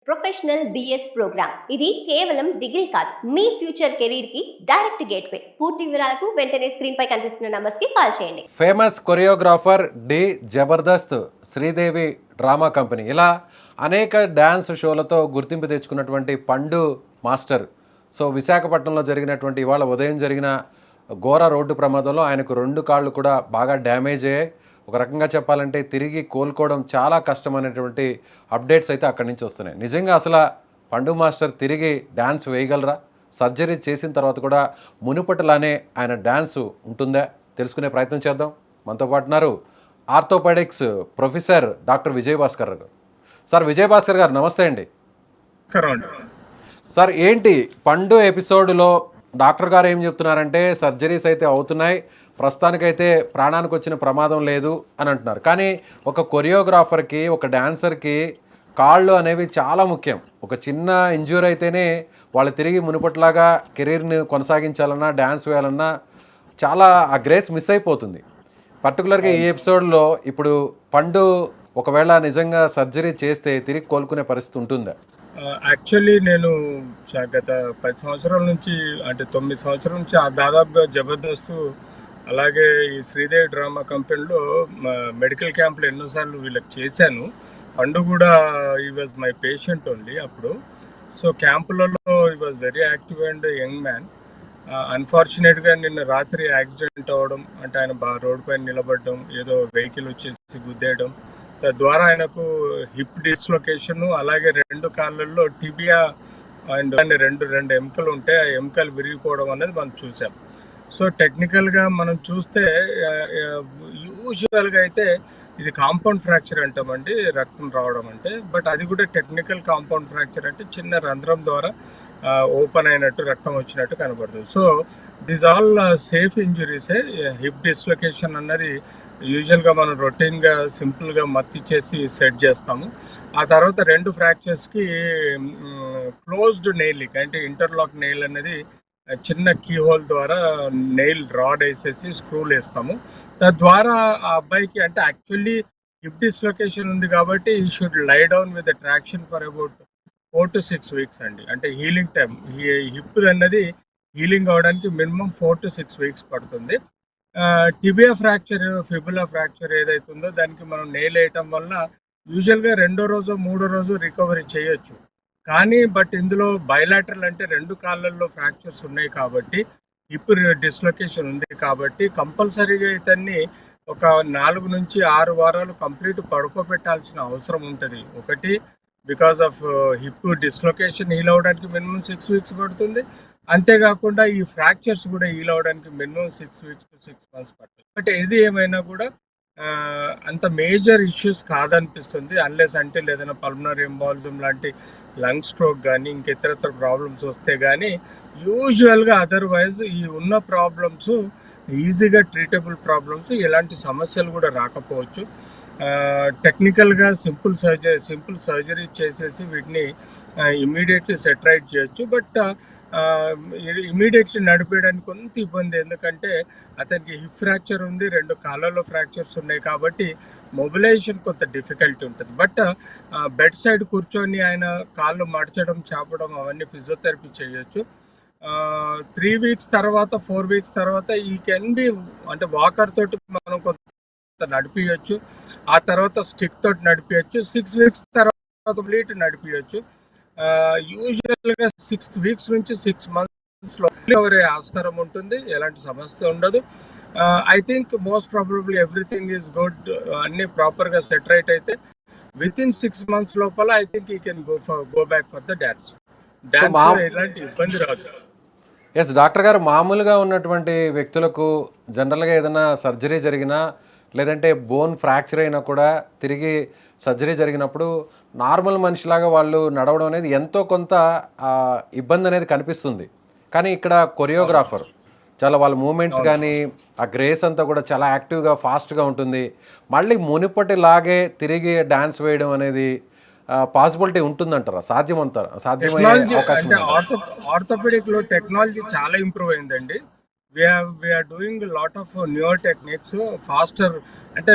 Professional BS programme. ఇది కేవలం degree కాదు, మీ ఫ్యూచర్ కెరీర్ కి డైరెక్ట్ గేట్వే. పూర్తి వివరాలకు వెంటనే స్క్రీన్ పై కనిపిస్తున్న నంబర్స్ కి కాల్ చేయండి. Famous choreographer Dhee Jabardasth Sridevi drama company ఇలా అనేక డ్యాన్స్ షోలతో గుర్తింపు తెచ్చుకున్నటువంటి పండు మాస్టర్. సో విశాఖపట్నంలో జరిగినటువంటి ఇవాళ ఉదయం జరిగిన ఘోర రోడ్డు ప్రమాదంలో ఆయనకు 2 కాళ్ళు కూడా బాగా డ్యామేజ్ అయ్యాయి. ఒక రకంగా చెప్పాలంటే తిరిగి కోలుకోవడం చాలా కష్టమైనటువంటి అప్డేట్స్ అయితే అక్కడి నుంచి వస్తున్నాయి. నిజంగా అసలు పండు మాస్టర్ తిరిగి డ్యాన్స్ వేయగలరా? సర్జరీ చేసిన తర్వాత కూడా మునుపటిలానే ఆయన డ్యాన్స్ ఉంటుందా? తెలుసుకునే ప్రయత్నం చేద్దాం. మనతో పాటు ఉన్నారు ఆర్థోపెడిక్స్ ప్రొఫెసర్ డాక్టర్ విజయభాస్కర్ గారు. సార్ విజయభాస్కర్ గారు నమస్తే అండి. సార్ ఏంటి పండు ఎపిసోడ్లో డాక్టర్ గారు ఏం చెప్తున్నారంటే సర్జరీస్ అయితే అవుతున్నాయి, ప్రస్తుతానికైతే ప్రాణానికి వచ్చిన ప్రమాదం లేదు అని అంటున్నారు. కానీ ఒక కొరియోగ్రాఫర్కి, ఒక డాన్సర్కి కాళ్ళు అనేవి చాలా ముఖ్యం. ఒక చిన్న ఇంజ్యూరీ అయితేనే వాళ్ళు తిరిగి మునుపట్లాగా కెరీర్ని కొనసాగించాలన్నా, డ్యాన్స్ వేయాలన్నా చాలా ఆ గ్రేస్ మిస్ అయిపోతుంది. పర్టికులర్గా ఈ ఎపిసోడ్లో ఇప్పుడు పండు ఒకవేళ నిజంగా సర్జరీ చేస్తే తిరిగి కోలుకునే పరిస్థితి ఉంటుందా? యాక్చువల్లీ నేను గత 10 సంవత్సరాల నుంచి, అంటే 9 సంవత్సరాల నుంచి దాదాపుగా జబర్దస్త్ అలాగే ఈ శ్రీదేవి డ్రామా కంపెనీలో మెడికల్ క్యాంపులు ఎన్నోసార్లు వీళ్ళకి చేశాను. పండు కూడా ఈ వాజ్ మై పేషెంట్ ఓన్లీ అప్పుడు. సో క్యాంపులలో ఈ was very active and young man. అన్ఫార్చునేట్గా నిన్న రాత్రి యాక్సిడెంట్ అవ్వడం, అంటే ఆయన రోడ్డు పైన నిలబడడం, ఏదో వెహికల్ వచ్చేసి గుద్దేయడం, తద్వారా ఆయనకు హిప్ డిస్లొకేషన్, అలాగే 2 కాళ్ళల్లో టిబియా అండ్ రెండు ఎముకలు ఉంటే ఆ ఎముకలు విరిగిపోవడం అనేది మనం చూసాం. సో టెక్నికల్గా మనం చూస్తే యూజువల్గా అయితే ఇది కాంపౌండ్ ఫ్రాక్చర్ అంటామండి, రక్తం రావడం అంటే. బట్ అది కూడా టెక్నికల్ కాంపౌండ్ ఫ్రాక్చర్ అంటే చిన్న రంధ్రం ద్వారా ఓపెన్ అయినట్టు రక్తం వచ్చినట్టు కనబడుతుంది. సో దిస్ ఆల్ సేఫ్ ఇంజురీసే. హిప్ డిస్లొకేషన్ అన్నది యూజువల్గా మనం రొటీన్గా సింపుల్గా మత్తిచ్చేసి సెట్ చేస్తాము. ఆ తర్వాత 2 ఫ్రాక్చర్స్కి క్లోజ్డ్ నెయిలింగ్, అంటే ఇంటర్లాక్ నెయిల్ అనేది చిన్న కీ హోల్ ద్వారా నెయిల్ రాడ్ వేసేసి స్క్రూలు వేస్తాము. తద్వారా ఆ అబ్బాయికి, అంటే యాక్చువల్లీ హిప్ డిస్లొకేషన్ ఉంది కాబట్టి ఈ should lie down with traction for about 4 to 6 weeks అండి. అంటే హీలింగ్ టైం, హిప్ అన్నది హీలింగ్ అవడానికి మినిమం 4 to 6 వీక్స్ పడుతుంది. టిబియా ఫ్రాక్చర్, ఫిబులా ఫ్రాక్చర్ ఏదైతుందో దానికి మనం నెయిల్ వేయటం వల్ల యూజువల్గా 2వ రోజు 3వ రోజు రికవరీ చేయొచ్చు. కానీ బట్ ఇందులో బైలాటరల్, అంటే 2 కాళ్ళల్లో ఫ్రాక్చర్స్ ఉన్నాయి కాబట్టి, హిప్ డిస్లొకేషన్ ఉంది కాబట్టి కంపల్సరీగా ఇతన్ని ఒక 4 నుంచి 6 వారాలు కంప్లీట్ పడుకోబెట్టాల్సిన అవసరం ఉంటుంది. ఒకటి because of hip dislocation heal అవడానికి మినిమం 6 వీక్స్ పడుతుంది. అంతేకాకుండా ఈ ఫ్రాక్చర్స్ కూడా హీల్ అవడానికి మినిమం 6 వీక్స్ to 6 months పడుతుంది. బట్ ఏది ఏమైనా కూడా అంత మేజర్ ఇష్యూస్ కాదనిపిస్తుంది, అన్లెస్ అంటే ఏదైనా పల్మనరీ ఎంబాలిజం లాంటి లంగ్ స్ట్రోక్ కానీ ఇంకెతరత్ర ప్రాబ్లమ్స్ వస్తే కానీ, యూజువల్గా అదర్వైజ్ ఈ ఉన్న ప్రాబ్లమ్స్ ఈజీగా ట్రీటబుల్ ప్రాబ్లమ్స్, ఎలాంటి సమస్యలు కూడా రాకపోవచ్చు. టెక్నికల్గా సింపుల్ సర్జరీ చేసేసి వీటిని ఇమీడియట్లీ సెటరైట్ చేయొచ్చు. బట్ ఇమీడియట్లీ నడిపేయడానికి కొంత ఇబ్బంది, ఎందుకంటే అతనికి హిప్ ఫ్రాక్చర్ ఉంది, 2 కాళ్ళలో ఫ్రాక్చర్స్ ఉన్నాయి కాబట్టి మొబిలైజేషన్ కొంత డిఫికల్టీ ఉంటుంది. బట్ బెడ్ సైడ్ కూర్చొని ఆయన కాళ్ళు మడచడం, చాపడం అవన్నీ ఫిజియోథెరపీ చేయొచ్చు. 3 వీక్స్ తర్వాత, 4 వీక్స్ తర్వాత ఈ కెన్ బి, అంటే వాకర్ తోటి మనం కొంత నడిపించవచ్చు, ఆ తర్వాత స్టిక్ తోటి నడిపించవచ్చు. 6 వీక్స్ తర్వాత కంప్లీట్ నడిపించవచ్చు. యూజువల్గా 6 వీక్స్ నుంచి 6 monthsలో రికవరీ ఆస్కారం ఉంటుంది, ఎలాంటి సమస్య ఉండదు. I think most probably everything is good, అన్ని ప్రాపర్గా సెటరైట్ అయితే వితిన్ 6 months లోపల I think you can go back for the dance. ఎలాంటి ఇబ్బంది రాదు. ఎస్ డాక్టర్ గారు, మామూలుగా ఉన్నటువంటి వ్యక్తులకు జనరల్గా ఏదైనా సర్జరీ జరిగినా, లేదంటే బోన్ ఫ్రాక్చర్ అయినా కూడా తిరిగి సర్జరీ జరిగినప్పుడు నార్మల్ మనిషిలాగా వాళ్ళు నడవడం అనేది ఎంతో కొంత ఇబ్బంది అనేది కనిపిస్తుంది. కానీ ఇక్కడ కొరియోగ్రాఫర్ చాలా వాళ్ళ మూమెంట్స్ కానీ ఆ గ్రేస్ అంతా కూడా చాలా యాక్టివ్గా, ఫాస్ట్గా ఉంటుంది. మళ్ళీ మునుపటిలాగే తిరిగి డ్యాన్స్ వేయడం అనేది పాసిబిలిటీ ఉంటుందంటారా? సాధ్యమయ్యే అవకాశం? ఆర్థోపెడిక్ లో టెక్నాలజీ చాలా ఇంప్రూవ్ అయిందండి. We are doing lot of newer techniques, faster, అంటే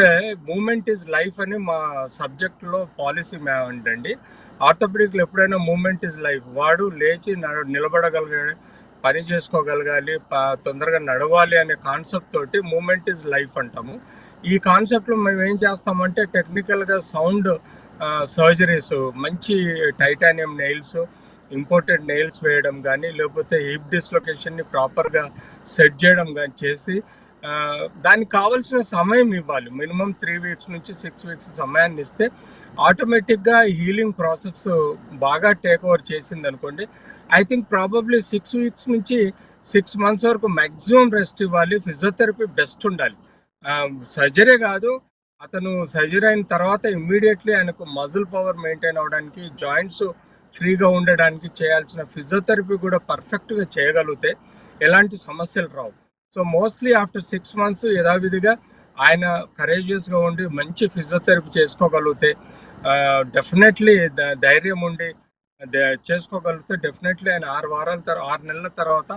మూమెంట్ ఈజ్ లైఫ్ అని మా సబ్జెక్ట్లో పాలసీ అండి. ఆర్థోపెడిక్లో ఎప్పుడైనా మూమెంట్ ఇస్ లైఫ్. వాడు లేచి నిలబడగలగాలి, పని చేసుకోగలగాలి, తొందరగా నడవాలి అనే కాన్సెప్ట్ తోటి మూమెంట్ ఇస్ లైఫ్ అంటాము. ఈ కాన్సెప్ట్లో మేము ఏం చేస్తామంటే టెక్నికల్గా సౌండ్ సర్జరీస్, మంచి టైటానియం నెయిల్స్, ఇంపోర్టెడ్ నెయిల్స్ వేయడం కానీ, లేకపోతే హిప్ డిస్లొకేషన్ని ప్రాపర్గా సెట్ చేయడం కానీ చేసి దానికి కావాల్సిన సమయం ఇవ్వాలి. మినిమం 3 వీక్స్ నుంచి 6 వీక్స్ సమయాన్ని ఇస్తే ఆటోమేటిక్గా హీలింగ్ ప్రాసెస్ బాగా టేక్ ఓవర్ చేసింది అనుకోండి. ఐ థింక్ ప్రాబబ్లీ 6 వీక్స్ నుంచి 6 మంత్స్ వరకు మ్యాక్సిమం రెస్ట్ ఇవ్వాలి. ఫిజియోథెరపీ బెస్ట్ ఉండాలి. సర్జరీ కాదు, అతను సర్జరీ అయిన తర్వాత ఇమ్మీడియట్లీ ఆయనకు మజిల్ పవర్ మెయింటైన్ అవ్వడానికి, జాయింట్స్ ఫ్రీగా ఉండడానికి చేయాల్సిన ఫిజియోథెరపీ కూడా పర్ఫెక్ట్గా చేయగలిగితే ఎలాంటి సమస్యలు రావు. సో మోస్ట్లీ ఆఫ్టర్ 6 మంత్స్ యథావిధిగా ఆయన కరేజియస్గా ఉండి మంచి ఫిజియోథెరపీ చేసుకోగలిగితే, డెఫినెట్లీ ధైర్యం ఉండి చేసుకోగలిగితే డెఫినెట్లీ ఆయన 6 నెలల తర్వాత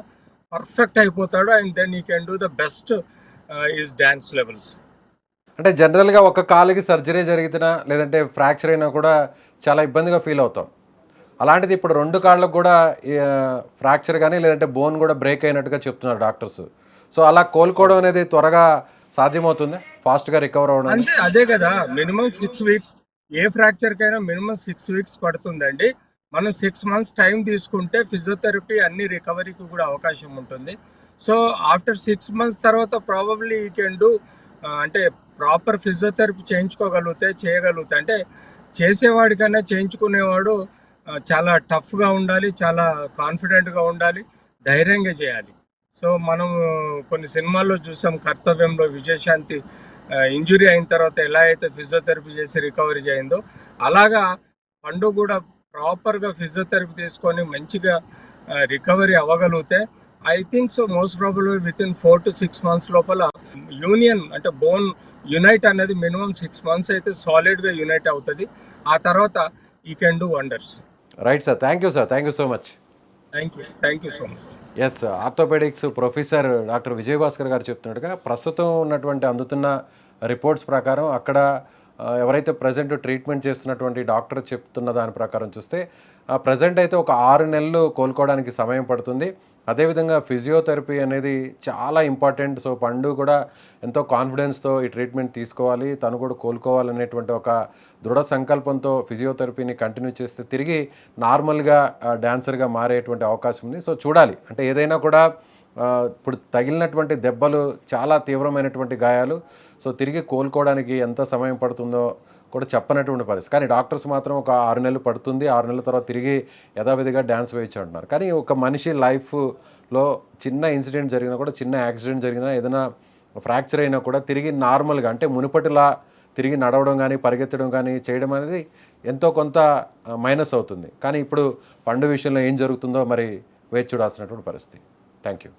పర్ఫెక్ట్ అయిపోతాడు. And then you can do the best is dance levels. అంటే జనరల్గా ఒక కాలుకి సర్జరీ జరిగినా లేదంటే ఫ్రాక్చర్ అయినా కూడా చాలా ఇబ్బందిగా ఫీల్ అవుతాం. అలాంటిది ఇప్పుడు 2 కాళ్ళకు కూడా ఫ్రాక్చర్ కానీ లేదంటే బోన్ కూడా బ్రేక్ అయినట్టుగా చెప్తున్నారు డాక్టర్స్. సో అలా కోలుకోవడం అనేది త్వరగా సాధ్యమవుతుంది, ఫాస్ట్గా రికవర్ అవ్వడం. అంటే అదే కదా, మినిమం 6 వీక్స్, ఏ ఫ్రాక్చర్కైనా మినిమం 6 వీక్స్ పడుతుందండి. మనం 6 మంత్స్ టైం తీసుకుంటే ఫిజియోథెరపీ అన్ని రికవరీకి కూడా అవకాశం ఉంటుంది. సో ఆఫ్టర్ 6 మంత్స్ తర్వాత ప్రాబబ్లీ యూ కెన్ డూ, అంటే ప్రాపర్ ఫిజియోథెరపీ చేయగలిగితే అంటే చేసేవాడికన్నా చేయించుకునేవాడు చాలా టఫ్గా ఉండాలి, చాలా కాన్ఫిడెంట్గా ఉండాలి, ధైర్యంగా చేయాలి. సో మనం కొన్ని సినిమాల్లో చూసాం, కర్తవ్యంలో విజయశాంతి ఇంజురీ అయిన తర్వాత ఎలా అయితే ఫిజియోథెరపీ చేసి రికవరీ చేయిందో, అలాగా పండు కూడా ప్రాపర్గా ఫిజియోథెరపీ తీసుకొని మంచిగా రికవరీ అవ్వగలిగితే I think so most probably within 4 to 6 months లోపల యూనియన్ అంటే బోన్ యునైట్ అనేది మినిమం 6 మంత్స్ అయితే సాలిడ్గా యునైట్ అవుతుంది. ఆ తర్వాత you can do wonders. Right sir, thank you sir, thank you so much. Thank you so much. Yes, orthopaedics professor doctor Vijayabhaskar garu చెప్తున్నట్టుగా ప్రస్తుతం ఉన్నటువంటి అందుతున్న రిపోర్ట్స్ ప్రకారం అక్కడ ఎవరైతే ప్రజెంట్ ట్రీట్మెంట్ చేస్తున్నటువంటి డాక్టర్ చెప్తున్న దాని ప్రకారం చూస్తే ప్రజెంట్ అయితే ఒక 6 నెలలు కోలుకోవడానికి సమయం పడుతుంది. అదేవిధంగా ఫిజియోథెరపీ అనేది చాలా ఇంపార్టెంట్. సో పండు కూడా ఎంతో కాన్ఫిడెన్స్తో ఈ ట్రీట్మెంట్ తీసుకోవాలి, తను కూడా కోలుకోవాలనేటువంటి ఒక దృఢ సంకల్పంతో ఫిజియోథెరపీని కంటిన్యూ చేస్తే తిరిగి నార్మల్గా డాన్సర్గా మారేటువంటి అవకాశం ఉంది. సో చూడాలి, అంటే ఏదైనా కూడా ఇప్పుడు తగిలినటువంటి దెబ్బలు చాలా తీవ్రమైనటువంటి గాయాలు. సో తిరిగి కోలుకోవడానికి ఎంత సమయం పడుతుందో కూడా చెప్పనటువంటి పరిస్థితి. కానీ డాక్టర్స్ మాత్రం ఒక 6 నెలలు పడుతుంది, 6 నెలల తర్వాత తిరిగి యథావిధిగా డ్యాన్స్ వేయచ్చు అంటున్నారు. కానీ ఒక మనిషి లైఫ్లో చిన్న ఇన్సిడెంట్ జరిగినా కూడా, చిన్న యాక్సిడెంట్ జరిగినా, ఏదైనా ఫ్రాక్చర్ అయినా కూడా తిరిగి నార్మల్గా అంటే మునుపటిలా తిరిగి నడవడం కానీ పరిగెత్తడం కానీ చేయడం అనేది ఎంతో కొంత మైనస్ అవుతుంది. కానీ ఇప్పుడు పండు విషయంలో ఏం జరుగుతుందో మరి వేచి చూడాల్సినటువంటి పరిస్థితి. Thank you.